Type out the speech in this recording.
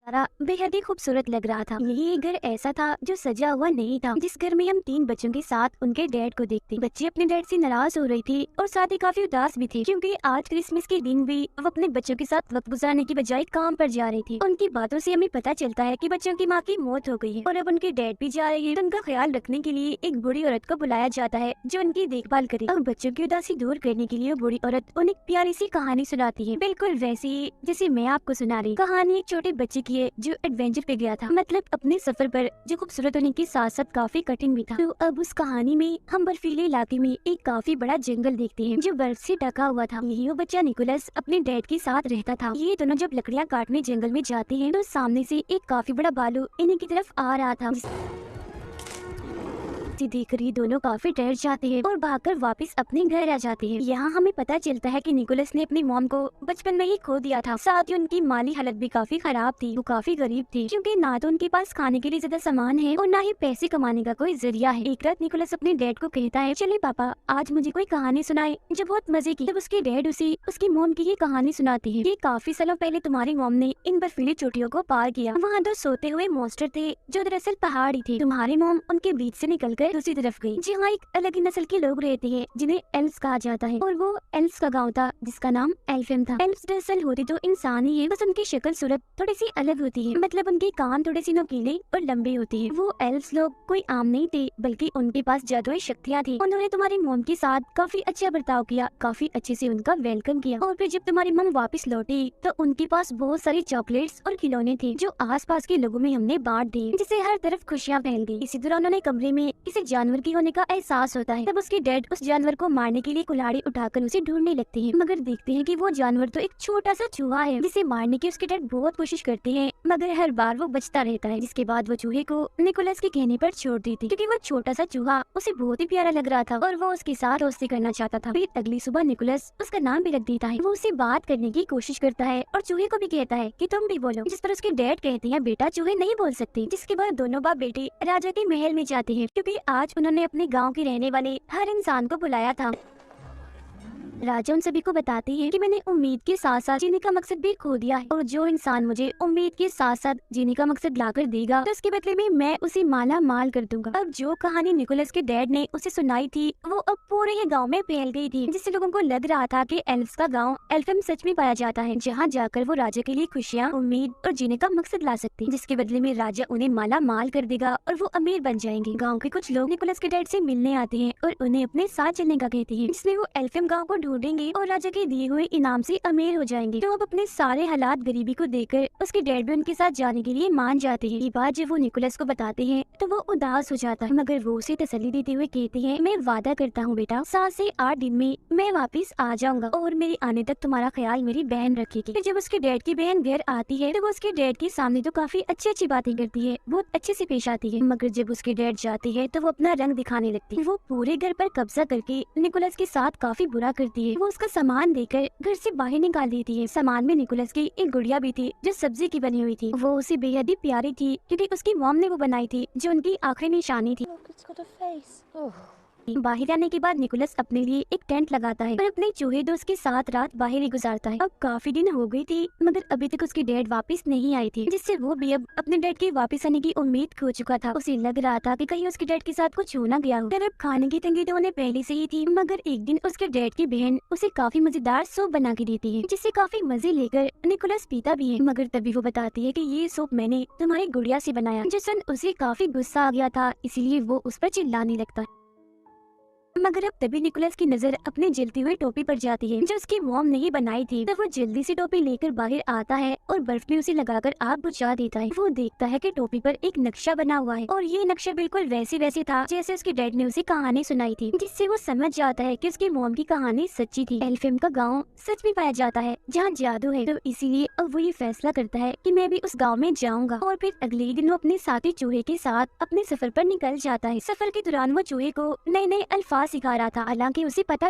सारा बेहद ही खूबसूरत लग रहा था। ये घर ऐसा था जो सजा हुआ नहीं था, जिस घर में हम 3 बच्चों के साथ उनके डैड को देखते। बच्चे अपने डैड से नाराज हो रही थी और साथ ही काफी उदास भी थी, क्योंकि आज क्रिसमस के दिन भी वो अपने बच्चों के साथ वक्त गुजारने की बजाय काम पर जा रही थी। उनकी बातों से हमें पता चलता है कि बच्चों की माँ की मौत हो गई है और अब उनके डैड भी जा रहे हैं। तो उनका ख्याल रखने के लिए एक बूढ़ी औरत को बुलाया जाता है जो उनकी देखभाल करे। अब बच्चों की उदासी दूर करने के लिए वो बूढ़ी औरत उन्हें एक प्यारी सी कहानी सुनाती है, बिल्कुल वैसी ही जैसे मैं आपको सुना रही। कहानी एक छोटे बच्चे की है जो एडवेंचर पे गया था, मतलब अपने सफर पर, जो खूबसूरत होने के साथ साथ काफी कठिन भी था। तो अब उस कहानी में हम बर्फीले इलाके में एक काफी बड़ा जंगल देखते हैं जो बर्फ से ढका हुआ था। यही वो बच्चा निकोलस अपने डैड के साथ रहता था। ये दोनों जब लकड़ियाँ काटने जंगल में जाते हैं तो सामने से एक काफी बड़ा भालू इन्हीं की तरफ आ रहा था। देखकर ये दोनों काफी डर जाते हैं और भागकर वापस अपने घर आ जाते हैं। यहाँ हमें पता चलता है कि निकोलस ने अपनी मॉम को बचपन में ही खो दिया था। साथ ही उनकी माली हालत भी काफी खराब थी। वो काफी गरीब थी, क्योंकि ना तो उनके पास खाने के लिए ज्यादा सामान है और ना ही पैसे कमाने का कोई जरिया है। एक रात निकोलस अपने डैड को कहता है, चले पापा आज मुझे कोई कहानी सुनाए, जो बहुत मजे की। तब उसके डैड उसे उसकी मॉम की ये कहानी सुनाती है। ये काफी सालों पहले तुम्हारी मॉम ने इन बर्फीली चोटियों को पार किया। वहाँ 2 सोते हुए मॉन्स्टर थे जो दरअसल पहाड़ी थे। तुम्हारी मॉम उनके बीच से निकलकर दूसरी तरफ गई, जहाँ एक अलग ही नस्ल के लोग रहते हैं जिन्हें एल्व्स कहा जाता है, और वो एल्व्स का गांव था जिसका नाम एल्फेम था। एल्व्स दरअसल होते तो इंसान ही है, बस उनकी शक्ल सूरत थोड़ी सी अलग होती है, मतलब उनके कान थोड़े से नुकीले और लंबे होते हैं। वो एल्व्स लोग कोई आम नहीं थे, बल्कि उनके पास जादुई शक्तियाँ थी। उन्होंने तुम्हारी मॉम के साथ काफी अच्छा बर्ताव किया, काफी अच्छे से उनका वेलकम किया, और फिर जब तुम्हारी मॉम वापस लौटी तो उनके पास बहुत सारी चॉकलेट्स और खिलौने थे जो आसपास के लोगों में हमने बांट दिए, जिससे हर तरफ खुशियाँ फैल गई। इसी दौरान उन्हें कमरे में किसी जानवर की होने का एहसास होता है। तब उसके डैड उस जानवर को मारने के लिए कुल्हाड़ी उठाकर उसे ढूंढने लगते हैं, मगर देखते हैं कि वो जानवर तो एक छोटा सा चूहा है, जिसे मारने की उसके डैड बहुत कोशिश करते हैं, मगर हर बार वो बचता रहता है। जिसके बाद वो चूहे को निकोलस के कहने पर छोड़ देती, क्योंकि वो छोटा सा चूहा उसे बहुत ही प्यारा लग रहा था और वो उसके साथ दोस्ती करना चाहता था। फिर अगली सुबह निकोलस उसका नाम भी रख देता है। वो उससे बात करने की कोशिश करता है और चूहे को भी कहता है कि तुम भी बोलो, जिस पर उसके डैड कहते हैं, बेटा चूहे नहीं बोल सकते। जिसके बाद दोनों बाप बेटे राजा के महल में जाते हैं, क्योंकि आज उन्होंने अपने गाँव के रहने वाले हर इंसान को बुलाया था। राजा उन सभी को बताते हैं कि मैंने उम्मीद के साथ साथ जीने का मकसद भी खो दिया है, और जो इंसान मुझे उम्मीद के साथ साथ जीने का मकसद लाकर देगा तो उसके बदले में मैं उसे माला माल कर दूंगा। अब जो कहानी निकोलस के डैड ने उसे सुनाई थी वो अब पूरे ही गांव में फैल गई थी, जिससे लोगों को लग रहा था कि एल्व्स का गांव एल्फेम सच में पाया जाता है, जहां जाकर वो राजा के लिए खुशियां, उम्मीद और जीने का मकसद ला सकते हैं, जिसके बदले में राजा उन्हें माला माल कर देगा और वो अमीर बन जाएंगे। गाँव के कुछ लोग निकोलस के डैड से मिलने आते हैं और उन्हें अपने साथ चलने का कहते हैं, जिसमें वो एल्फेम गाँव को ढूंढेंगे और राजा के दिए हुए इनाम से अमीर हो जाएंगे। तो अब अपने सारे हालात गरीबी को देखकर उसके डैड भी उनके साथ जाने के लिए मान जाते हैं। ये बात जब वो निकोलस को बताते हैं तो वो उदास हो जाता है, मगर वो उसे तसल्ली देते हुए कहते हैं, मैं वादा करता हूँ बेटा, 7 से 8 दिन में मैं वापस आ जाऊंगा और मेरे आने तक तुम्हारा ख्याल मेरी बहन रखेगी। फिर जब उसके डैड की बहन घर आती है तो वो उसके डैड के सामने तो काफी अच्छी अच्छी बातें करती है, बहुत अच्छे से पेश आती है, मगर जब उसके डैड जाते हैं तो वो अपना रंग दिखाने लगती है। वो पूरे घर पर कब्जा करके निकोलस के साथ काफी बुरा करती है। वो उसका सामान देकर घर से बाहर निकाल देती है। सामान में निकोलस की एक गुड़िया भी थी जो सब्जी की बनी हुई थी। वो उसे बेहद ही प्यारी थी, क्योंकि उसकी मॉम ने वो बनाई थी, जो उनकी आखिरी निशानी थी। Look, it's got a face. Oh. बाहर आने के बाद निकोलस अपने लिए एक टेंट लगाता है और अपने चूहे दोस्त के साथ रात बाहर ही गुजारता है। अब काफी दिन हो गई थी, मगर अभी तक उसके डैड वापस नहीं आए थे, जिससे वो भी अब अपने डैड के वापस आने की उम्मीद खो चुका था। उसे लग रहा था कि कहीं उसके डैड के साथ कुछ हो ना गया हो। अब खाने की तंगी तो उन्हें पहले से ही थी, मगर एक दिन उसके डैड की बहन उसे काफी मजेदार सूप बना के देती है, जिससे काफी मजे लेकर निकोलस पीता भी है। मगर तभी वो बताती है कि ये सूप मैंने तुम्हारी गुड़िया से बनाया, जिस पर उसे काफी गुस्सा आ गया था, इसीलिए वो उस पर चिल्लाने लगता है। मगर अब तभी निकोलस की नजर अपने जलती हुई टोपी पर जाती है, जो उसकी मॉम ने ही बनाई थी। तब वो जल्दी से टोपी लेकर बाहर आता है और बर्फ में उसे लगाकर आग बुझा देता है। वो देखता है कि टोपी पर एक नक्शा बना हुआ है, और ये नक्शा बिल्कुल वैसे था जैसे उसके डैड ने उसे कहानी सुनाई थी, जिससे वो समझ जाता है कि उसकी मॉम की कहानी सच्ची थी। एल्फेम का गाँव सच में पाया जाता है जहाँ जादू है। तो इसीलिए अब वो ये फैसला करता है कि मैं भी उस गाँव में जाऊंगा, और फिर अगले दिन वो अपने साथी चूहे के साथ अपने सफर पर निकल जाता है। सफर के दौरान वो चूहे को नए नए अल्फाज सिखा रहा था, हालांकि उसे पता